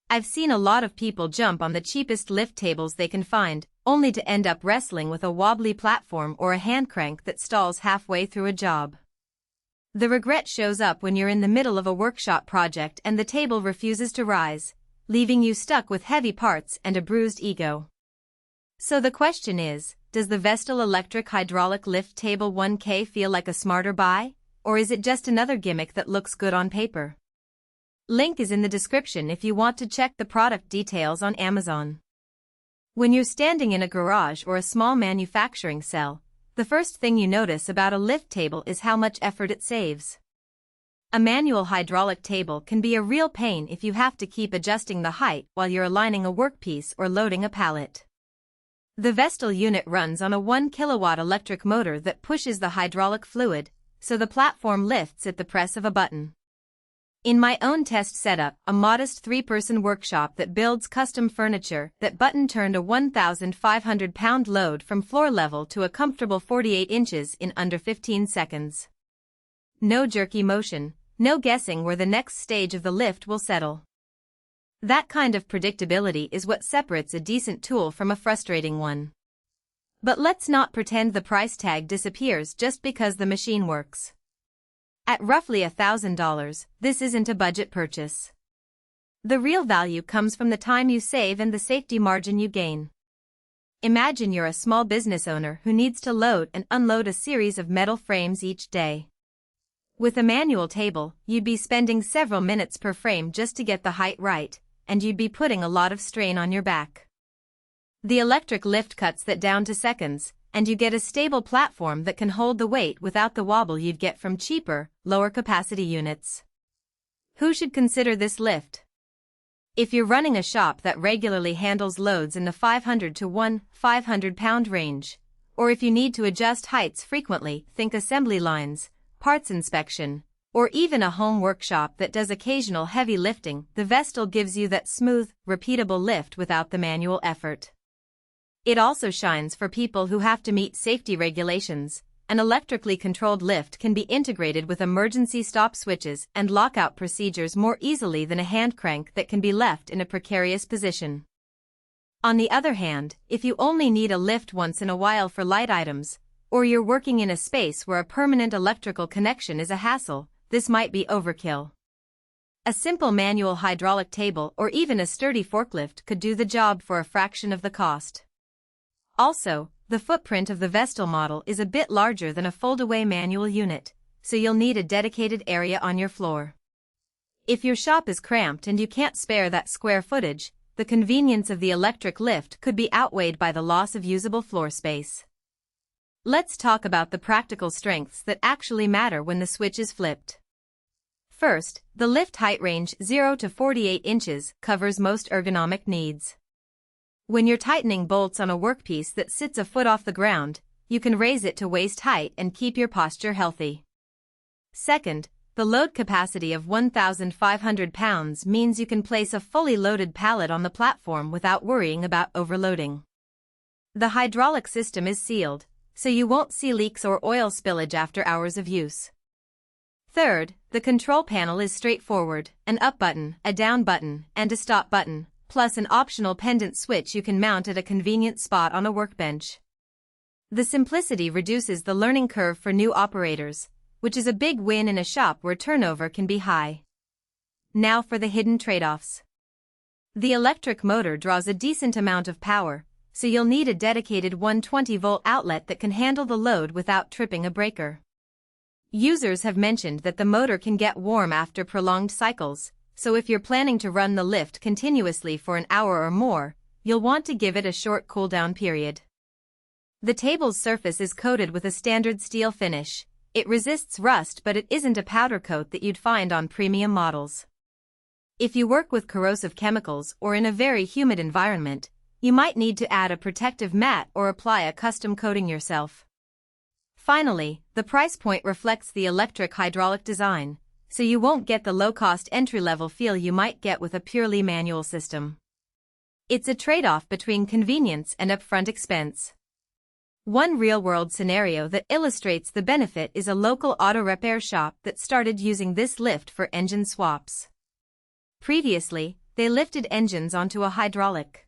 I've seen a lot of people jump on the cheapest lift tables they can find, only to end up wrestling with a wobbly platform or a hand crank that stalls halfway through a job. The regret shows up when you're in the middle of a workshop project and the table refuses to rise, leaving you stuck with heavy parts and a bruised ego. So the question is, does the VESTIL electric hydraulic lift table 1K feel like a smarter buy, or is it just another gimmick that looks good on paper? Link is in the description if you want to check the product details on Amazon. When you're standing in a garage or a small manufacturing cell, the first thing you notice about a lift table is how much effort it saves. A manual hydraulic table can be a real pain if you have to keep adjusting the height while you're aligning a workpiece or loading a pallet. The VESTIL unit runs on a 1 kilowatt electric motor that pushes the hydraulic fluid, so the platform lifts at the press of a button. In my own test setup, a modest 3-person workshop that builds custom furniture, that button turned a 1,500-pound load from floor level to a comfortable 48 inches in under 15 seconds. No jerky motion, no guessing where the next stage of the lift will settle. That kind of predictability is what separates a decent tool from a frustrating one. But let's not pretend the price tag disappears just because the machine works. At roughly $1,000, this isn't a budget purchase. The real value comes from the time you save and the safety margin you gain. Imagine you're a small business owner who needs to load and unload a series of metal frames each day. With a manual table, you'd be spending several minutes per frame just to get the height right, and you'd be putting a lot of strain on your back. The electric lift cuts that down to seconds, and you get a stable platform that can hold the weight without the wobble you'd get from cheaper, lower-capacity units. Who should consider this lift? If you're running a shop that regularly handles loads in the 500 to 1,500-pound range, or if you need to adjust heights frequently, think assembly lines, parts inspection, or even a home workshop that does occasional heavy lifting, the VESTIL gives you that smooth, repeatable lift without the manual effort. It also shines for people who have to meet safety regulations. An electrically controlled lift can be integrated with emergency stop switches and lockout procedures more easily than a hand crank that can be left in a precarious position. On the other hand, if you only need a lift once in a while for light items, or you're working in a space where a permanent electrical connection is a hassle, this might be overkill. A simple manual hydraulic table or even a sturdy forklift could do the job for a fraction of the cost. Also, the footprint of the VESTIL model is a bit larger than a fold-away manual unit, so you'll need a dedicated area on your floor. If your shop is cramped and you can't spare that square footage, the convenience of the electric lift could be outweighed by the loss of usable floor space. Let's talk about the practical strengths that actually matter when the switch is flipped. First, the lift height range 0 to 48 inches covers most ergonomic needs. When you're tightening bolts on a workpiece that sits a foot off the ground, you can raise it to waist height and keep your posture healthy. Second, the load capacity of 1,500 pounds means you can place a fully loaded pallet on the platform without worrying about overloading. The hydraulic system is sealed, so you won't see leaks or oil spillage after hours of use. Third, the control panel is straightforward: an up button, a down button, and a stop button, plus an optional pendant switch you can mount at a convenient spot on a workbench. The simplicity reduces the learning curve for new operators, which is a big win in a shop where turnover can be high. Now for the hidden trade-offs. The electric motor draws a decent amount of power, so you'll need a dedicated 120-volt outlet that can handle the load without tripping a breaker. Users have mentioned that the motor can get warm after prolonged cycles, so if you're planning to run the lift continuously for an hour or more, you'll want to give it a short cool-down period. The table's surface is coated with a standard steel finish. It resists rust, but it isn't a powder coat that you'd find on premium models. If you work with corrosive chemicals or in a very humid environment, you might need to add a protective mat or apply a custom coating yourself. Finally, the price point reflects the electric hydraulic design, so you won't get the low-cost entry-level feel you might get with a purely manual system. It's a trade-off between convenience and upfront expense. One real-world scenario that illustrates the benefit is a local auto repair shop that started using this lift for engine swaps. Previously, They lifted engines onto a hydraulic.